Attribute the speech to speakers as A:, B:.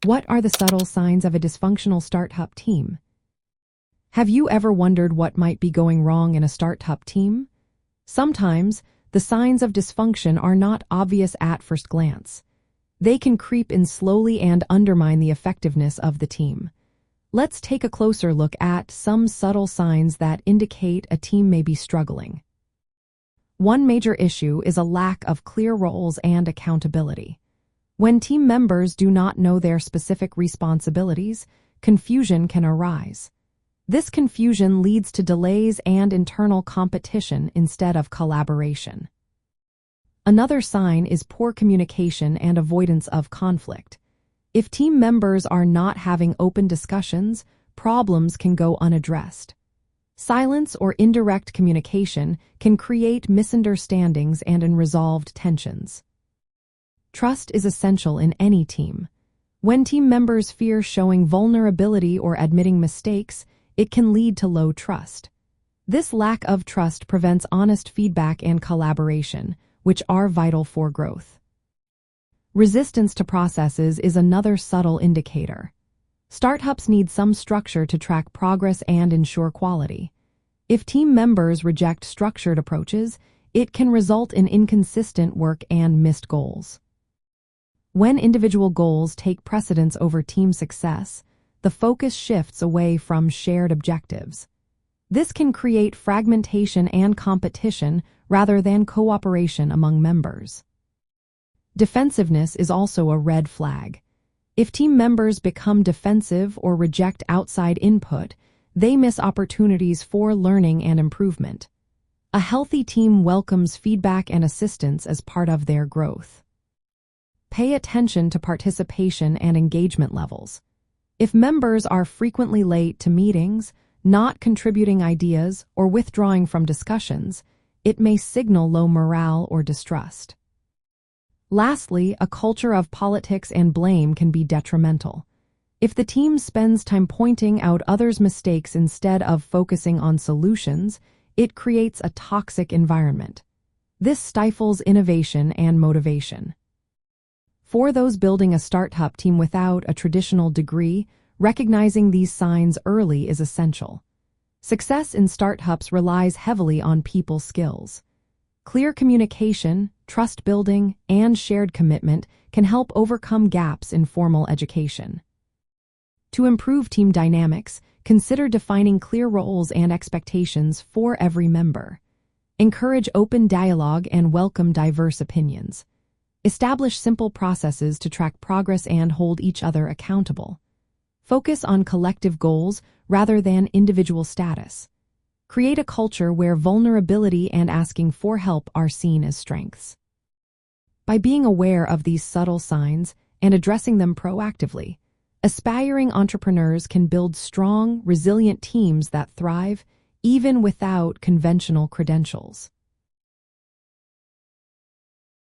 A: What are the subtle signs of a dysfunctional startup team? Have you ever wondered what might be going wrong in a startup team? Sometimes, the signs of dysfunction are not obvious at first glance. They can creep in slowly and undermine the effectiveness of the team. Let's take a closer look at some subtle signs that indicate a team may be struggling. One major issue is a lack of clear roles and accountability. When team members do not know their specific responsibilities, confusion can arise. This confusion leads to delays and internal competition instead of collaboration. Another sign is poor communication and avoidance of conflict. If team members are not having open discussions, problems can go unaddressed. Silence or indirect communication can create misunderstandings and unresolved tensions. Trust is essential in any team. When team members fear showing vulnerability or admitting mistakes, it can lead to low trust. This lack of trust prevents honest feedback and collaboration, which are vital for growth. Resistance to processes is another subtle indicator. Startups need some structure to track progress and ensure quality. If team members reject structured approaches, it can result in inconsistent work and missed goals. When individual goals take precedence over team success, the focus shifts away from shared objectives. This can create fragmentation and competition rather than cooperation among members. Defensiveness is also a red flag. If team members become defensive or reject outside input, they miss opportunities for learning and improvement. A healthy team welcomes feedback and assistance as part of their growth. Pay attention to participation and engagement levels. If members are frequently late to meetings, not contributing ideas, or withdrawing from discussions, it may signal low morale or distrust. Lastly, a culture of politics and blame can be detrimental. If the team spends time pointing out others' mistakes instead of focusing on solutions, it creates a toxic environment. This stifles innovation and motivation. For those building a startup team without a traditional degree, recognizing these signs early is essential. Success in startups relies heavily on people skills. Clear communication, trust building, and shared commitment can help overcome gaps in formal education. To improve team dynamics, consider defining clear roles and expectations for every member. Encourage open dialogue and welcome diverse opinions. Establish simple processes to track progress and hold each other accountable. Focus on collective goals rather than individual status. Create a culture where vulnerability and asking for help are seen as strengths. By being aware of these subtle signs and addressing them proactively, aspiring entrepreneurs can build strong, resilient teams that thrive even without conventional credentials.